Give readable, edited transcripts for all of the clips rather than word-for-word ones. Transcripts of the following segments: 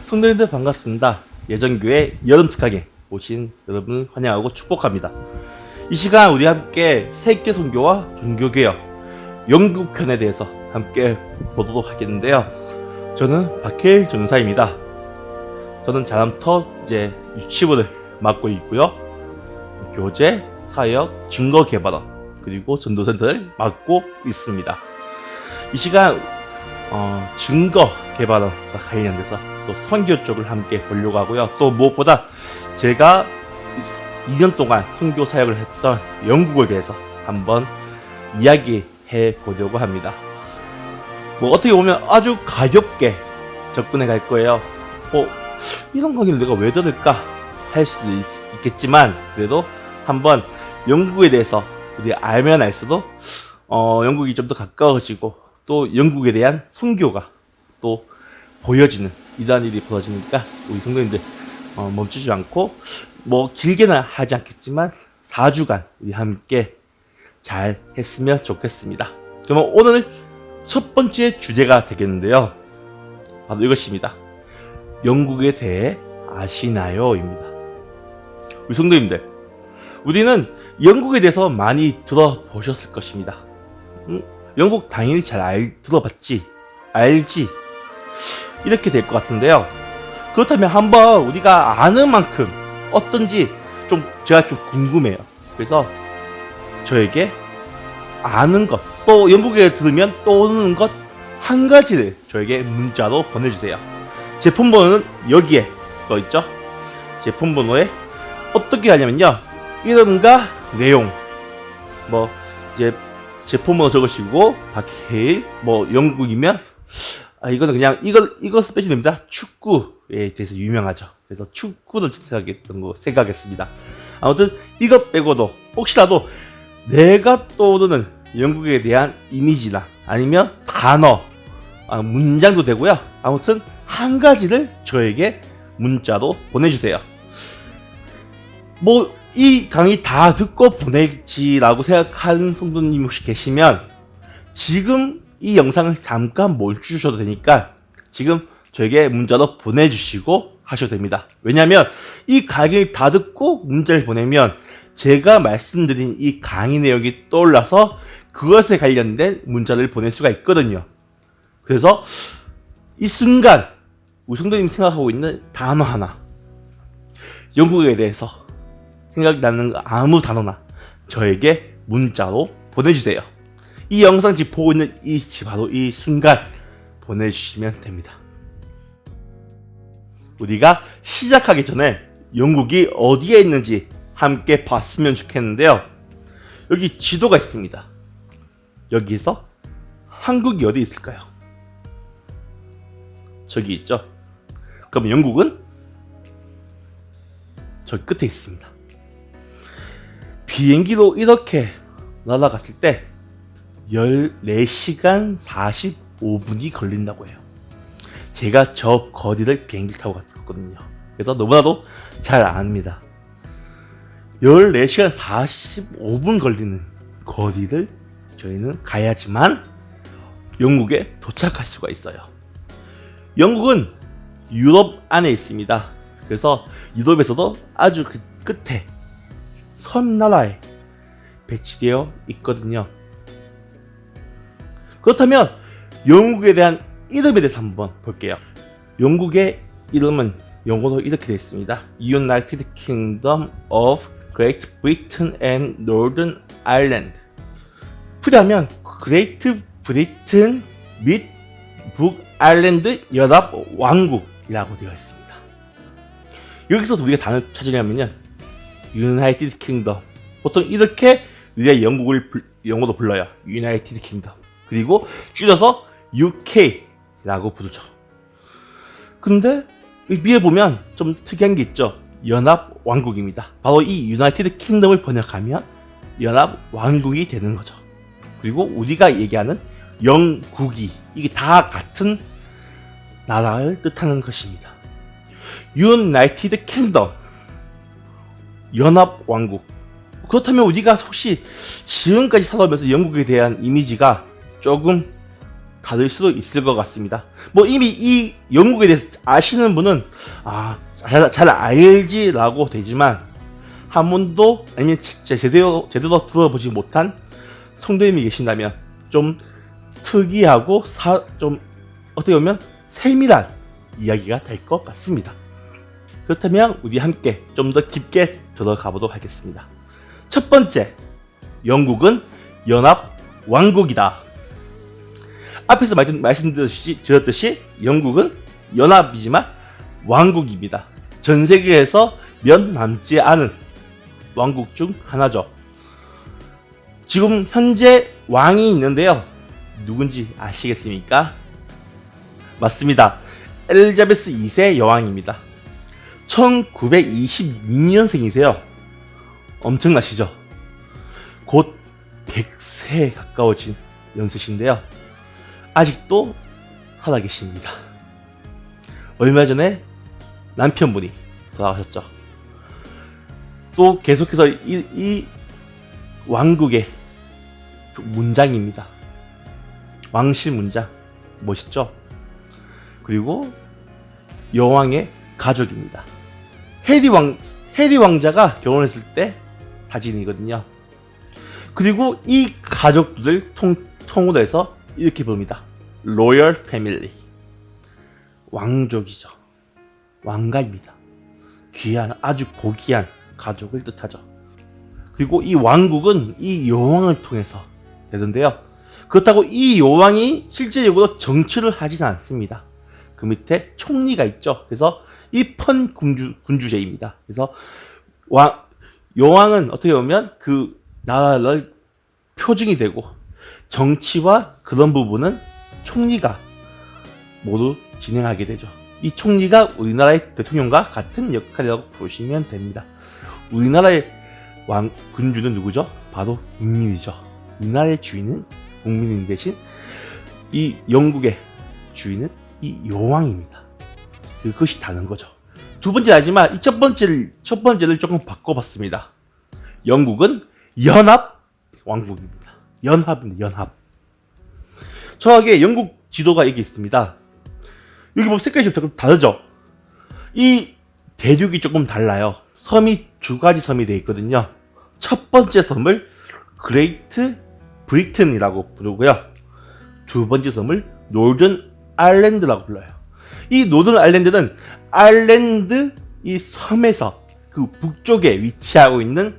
성도님들 반갑습니다. 예전교회 여름특강에 오신 여러분 환영하고 축복합니다. 이 시간 우리 함께 세계 선교와 종교개혁 영국편에 대해서 함께 보도록 하겠는데요. 저는 박혜일 전사입니다. 저는 자남터 유치부를 맡고 있고요. 교재, 사역, 증거개발원 그리고 전도센터를 맡고 있습니다. 이 시간 증거개발원과 관련돼서 또 선교 쪽을 함께 보려고 하고요. 또 무엇보다 제가 2년 동안 선교 사역을 했던 영국에 대해서 한번 이야기해 보려고 합니다. 어떻게 보면 아주 가볍게 접근해 갈 거예요. 이런 강의를 내가 왜 들을까 할 수도 있겠지만 그래도 한번 영국에 대해서 우리 알면 알수록 영국이 좀 더 가까워지고 또 영국에 대한 선교가 또 보여지는 이러한 일이 벌어지니까 우리 성도님들 멈추지 않고 길게는 하지 않겠지만 4주간 우리 함께 잘 했으면 좋겠습니다. 그러면 오늘 첫 번째 주제가 되겠는데요. 바로 이것입니다. 영국에 대해 아시나요?입니다. 우리 성도님들, 우리는 영국에 대해서 많이 들어보셨을 것입니다. 영국 당연히 들어봤지, 알지, 이렇게 될 것 같은데요. 그렇다면 한번 우리가 아는 만큼 어떤지 제가 좀 궁금해요. 그래서 저에게 아는 것, 또 영국에 들으면 떠오르는 것 한 가지를 저에게 문자로 보내주세요. 제 폰번호는 여기에 떠있죠. 제 폰번호에 어떻게 하냐면요, 이름과 내용 제 폰번호 적으시고 박해일 영국이면 이거는 그냥 이거 스페셜 됩니다. 축구에 대해서 유명하죠. 그래서 축구를 생각했던 거 생각했습니다. 아무튼 이것 빼고도 혹시라도 내가 떠오르는 영국에 대한 이미지나 아니면 단어, 문장도 되고요. 아무튼 한 가지를 저에게 문자로 보내주세요. 이 강의 다 듣고 보내지라고 생각하는 성도님 혹시 계시면 지금 이 영상을 잠깐 멈추셔도 되니까 지금 저에게 문자로 보내주시고 하셔도 됩니다. 왜냐하면 이 강의를 다 듣고 문자를 보내면 제가 말씀드린 이 강의 내용이 떠올라서 그것에 관련된 문자를 보낼 수가 있거든요. 그래서 이 순간 우리 성도님이 생각하고 있는 단어 하나, 영국에 대해서 생각나는 아무 단어나 저에게 문자로 보내주세요. 이 영상 지금 보고 있는 바로 이 순간 보내주시면 됩니다. 우리가 시작하기 전에 영국이 어디에 있는지 함께 봤으면 좋겠는데요. 여기 지도가 있습니다. 여기서 한국이 어디 있을까요? 저기 있죠. 그럼 영국은 저 끝에 있습니다. 비행기로 이렇게 날아갔을 때 14시간 45분이 걸린다고 해요. 제가 저 거리를 비행기를 타고 갔었거든요. 그래서 너무나도 잘 압니다. 14시간 45분 걸리는 거리를 저희는 가야지만 영국에 도착할 수가 있어요. 영국은 유럽 안에 있습니다. 그래서 유럽에서도 아주 그 끝에 섬나라에 배치되어 있거든요. 그렇다면 영국에 대한 이름에 대해서 한번 볼게요. 영국의 이름은 영어로 이렇게 되어 있습니다. United Kingdom of Great Britain and Northern Ireland. 풀이하면 Great Britain 및 북아일랜드 연합 왕국이라고 되어 있습니다. 여기서 우리가 단어를 찾으려면요, United Kingdom, 보통 이렇게 우리가 영국을 영어로 불러요. United Kingdom. 그리고 줄여서 UK라고 부르죠. 근데 위에 보면 좀 특이한 게 있죠. 연합 왕국입니다. 바로 이 유나이티드 킹덤을 번역하면 연합 왕국이 되는 거죠. 그리고 우리가 얘기하는 영국이 이게 다 같은 나라를 뜻하는 것입니다. 유나이티드 킹덤, 연합 왕국. 그렇다면 우리가 혹시 지금까지 살아오면서 영국에 대한 이미지가 조금 다를 수도 있을 것 같습니다. 뭐 이미 이 영국에 대해서 아시는 분은 잘 알지라고 되지만 한 번도 아니면 제대로 들어보지 못한 성도님이 계신다면 좀 특이하고 좀 어떻게 보면 세밀한 이야기가 될 것 같습니다. 그렇다면 우리 함께 좀 더 깊게 들어가 보도록 하겠습니다. 첫 번째, 영국은 연합 왕국이다. 앞에서 말씀드렸듯이 영국은 연합이지만 왕국입니다. 전 세계에서 몇 남지 않은 왕국 중 하나죠. 지금 현재 왕이 있는데요. 누군지 아시겠습니까? 맞습니다. 엘리자베스 2세 여왕입니다. 1926년생이세요. 엄청나시죠? 곧 100세에 가까워진 연세신데요. 아직도 살아계십니다. 얼마 전에 남편분이 돌아가셨죠. 또 계속해서 이 왕국의 문장입니다. 왕실 문장 멋있죠? 그리고 여왕의 가족입니다. 해리 왕자가 결혼했을 때 사진이거든요. 그리고 이 가족들을 통으로 해서 이렇게 부릅니다. 로열 패밀리. 왕족이죠. 왕가입니다. 귀한, 아주 고귀한 가족을 뜻하죠. 그리고 이 왕국은 이 여왕을 통해서 되는데요. 그렇다고 이 여왕이 실제적으로 정치를 하지는 않습니다. 그 밑에 총리가 있죠. 그래서 입헌 군주제입니다. 그래서 여왕은 어떻게 보면 그 나라를 표징이 되고 정치와 그런 부분은 총리가 모두 진행하게 되죠. 이 총리가 우리나라의 대통령과 같은 역할이라고 보시면 됩니다. 우리나라의 군주는 누구죠? 바로 국민이죠. 우리나라의 주인은 국민인 대신 이 영국의 주인은 이 여왕입니다. 그것이 다른 거죠. 두 번째 하지만 이 첫 번째를 조금 바꿔봤습니다. 영국은 연합 왕국입니다. 연합입니다. 연합. 저하게 영국 지도가 여기 있습니다. 여기 보면 색깔이 좀 다르죠? 이 대륙이 조금 달라요. 섬이 두 가지 섬이 되어 있거든요. 첫 번째 섬을 그레이트 브리튼이라고 부르고요. 두 번째 섬을 노던 아일랜드라고 불러요. 이 노던 아일랜드는 아일랜드 이 섬에서 그 북쪽에 위치하고 있는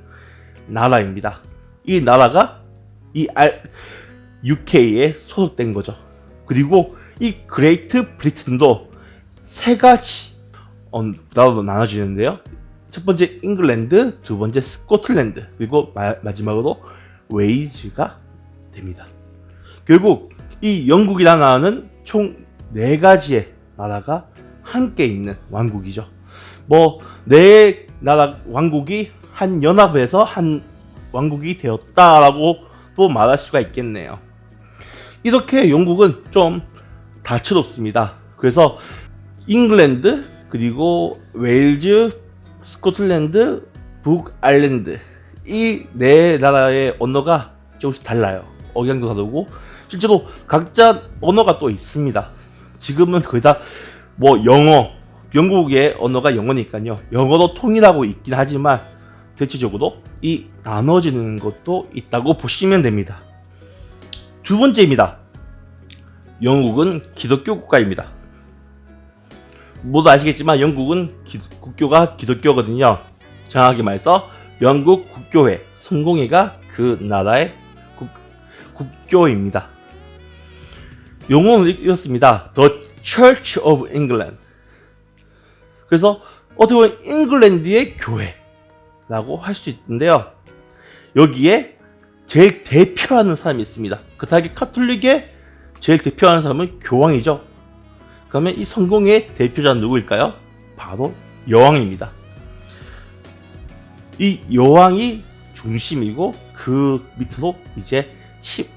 나라입니다. 이 나라가 이 UK에 소속된 거죠. 그리고 이 그레이트 브리튼도 세 가지 나라로 나눠지는데요. 첫 번째 잉글랜드, 두 번째 스코틀랜드, 그리고 마지막으로 웨일즈가 됩니다. 결국 이 영국이라는 나라는 총 4가지의 나라가 함께 있는 왕국이죠. 뭐 4나라 왕국이 한 연합에서 한 왕국이 되었다라고 또 말할 수가 있겠네요. 이렇게 영국은 좀 다채롭습니다. 그래서 잉글랜드, 그리고 웨일즈, 스코틀랜드, 북아일랜드 이 4나라의 언어가 조금씩 달라요. 억양도 다르고 실제로 각자 언어가 또 있습니다. 지금은 거의 다 뭐 영국의 언어가 영어니까요. 영어로 통일하고 있긴 하지만 대체적으로 이 나눠지는 것도 있다고 보시면 됩니다. 두 번째입니다. 영국은 기독교 국가입니다. 모두 아시겠지만 영국은 국교가 기독교거든요. 정확하게 말해서 영국 국교회, 성공회가 그 나라의 국교입니다. 용어는 이렇습니다. The Church of England. 그래서 어떻게 보면 잉글랜드의 교회라고 할 수 있는데요. 여기에 제일 대표하는 사람이 있습니다. 그다음에 카톨릭의 제일 대표하는 사람은 교황이죠. 그러면 이 성공의 대표자는 누구일까요? 바로 여왕입니다. 이 여왕이 중심이고 그 밑으로 이제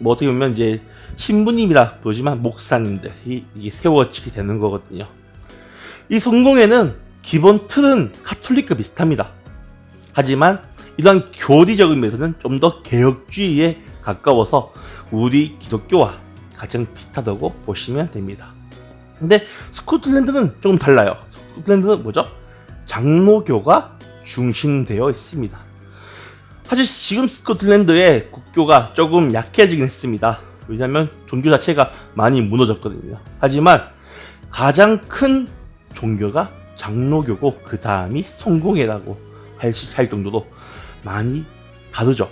어떻게 보면 이제 신부님이라 부르지만 목사님들이 이게 세워지게 되는 거거든요. 이 성공회는 기본 틀은 카톨릭과 비슷합니다. 하지만 이러한 교리적인 면에서는 좀 더 개혁주의에 가까워서 우리 기독교와 가장 비슷하다고 보시면 됩니다. 근데 스코틀랜드는 조금 달라요. 스코틀랜드는 뭐죠? 장로교가 중심되어 있습니다. 사실 지금 스코틀랜드의 국교가 조금 약해지긴 했습니다. 왜냐하면 종교 자체가 많이 무너졌거든요. 하지만 가장 큰 종교가 장로교고 그 다음이 성공회라고 할 정도로 많이 다르죠.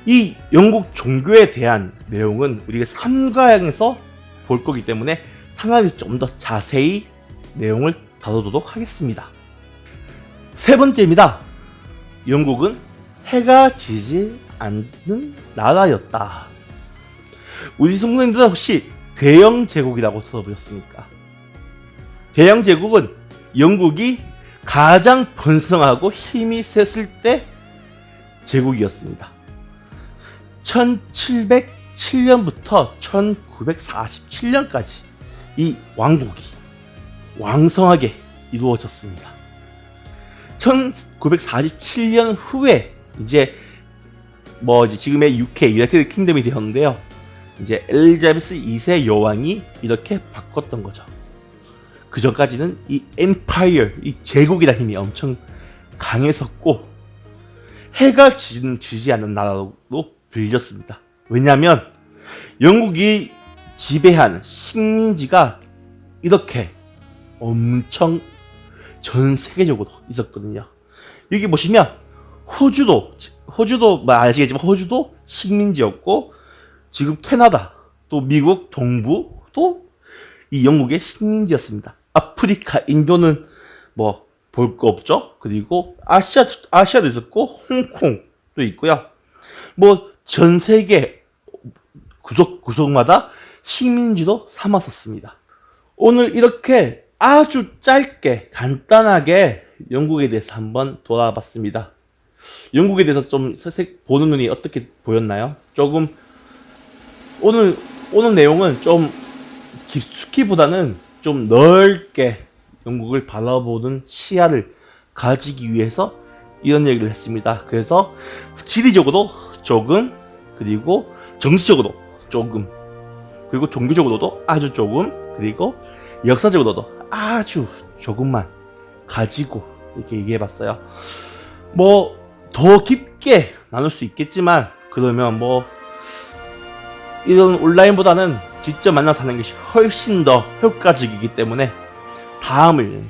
이 영국 종교에 대한 내용은 우리가 3강에서 볼 거기 때문에 3강에서 좀 더 자세히 내용을 다루도록 하겠습니다. 세 번째입니다. 영국은 해가 지지 않는 나라였다. 우리 성도님들은 혹시 대영 제국이라고 들어보셨습니까? 대영 제국은 영국이 가장 번성하고 힘이 셌을 때 제국이었습니다. 1707년부터 1947년까지 이 왕국이 왕성하게 이루어졌습니다. 1947년 후에 이제 지금의 UK 유나이티드 킹덤이 되었는데요. 이제 엘리자베스 2세 여왕이 이렇게 바꿨던 거죠. 그 전까지는 이 엠파이어, 이 제국이라는 힘이 엄청 강했었고 해가 지지 않는 나라로 불렸습니다. 왜냐하면 영국이 지배한 식민지가 이렇게 엄청 전 세계적으로 있었거든요. 여기 보시면 호주도 아시겠지만 호주도 식민지였고 지금 캐나다 또 미국 동부도 이 영국의 식민지였습니다. 아프리카, 인도는 볼 거 없죠. 그리고 아시아도 있었고 홍콩도 있고요. 전 세계 구석마다 식민지도 삼았었습니다. 오늘 이렇게 아주 짧게 간단하게 영국에 대해서 한번 돌아봤습니다. 영국에 대해서 좀 보는 눈이 어떻게 보였나요? 조금 오늘 내용은 좀 깊숙이보다는 좀 넓게 영국을 바라보는 시야를 가지기 위해서 이런 얘기를 했습니다. 그래서 지리적으로 조금, 그리고 정치적으로 조금, 그리고 종교적으로도 아주 조금, 그리고 역사적으로도 아주 조금만 가지고 이렇게 얘기해봤어요. 더 깊게 나눌 수 있겠지만 그러면 이런 온라인보다는 직접 만나서 하는 것이 훨씬 더 효과적이기 때문에 다음을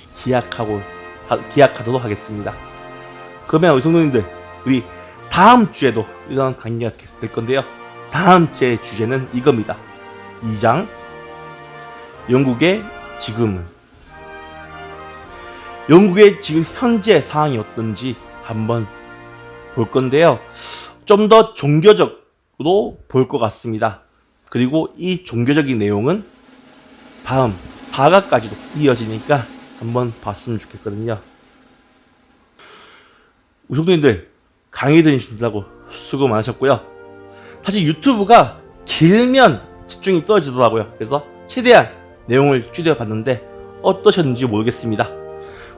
기약하도록 하겠습니다. 그러면 우리 성도님들, 우리 다음 주에도 이런 강의가 계속될 건데요. 다음 제 주제는 이겁니다. 2장 영국의 지금 현재 상황이 어떤지 한번 볼 건데요. 좀 더 종교적으로 볼 것 같습니다. 그리고 이 종교적인 내용은 다음 4가까지도 이어지니까 한번 봤으면 좋겠거든요. 우리 성도님들, 강의 들으신다고 수고 많으셨고요. 사실 유튜브가 길면 집중이 떨어지더라고요. 그래서 최대한 내용을 줄여봤는데 어떠셨는지 모르겠습니다.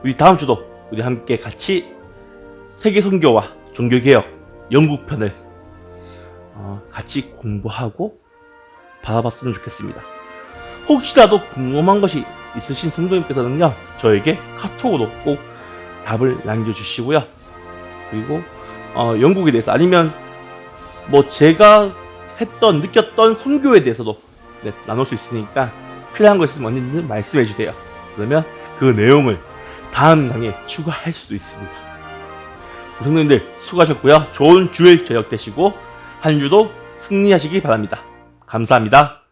우리 다음 주도 우리 함께 같이 세계 선교와 종교개혁 영국편을 같이 공부하고 받아봤으면 좋겠습니다. 혹시라도 궁금한 것이 있으신 성도님께서는요, 저에게 카톡으로 꼭 답을 남겨주시고요. 그리고 영국에 대해서 아니면 제가 느꼈던 선교에 대해서도 나눌 수 있으니까 필요한 거 있으면 언제든 말씀해 주세요. 그러면 그 내용을 다음 강의에 추가할 수도 있습니다. 성도님들 수고하셨고요. 좋은 주일 저녁 되시고 한 주도 승리하시기 바랍니다. 감사합니다.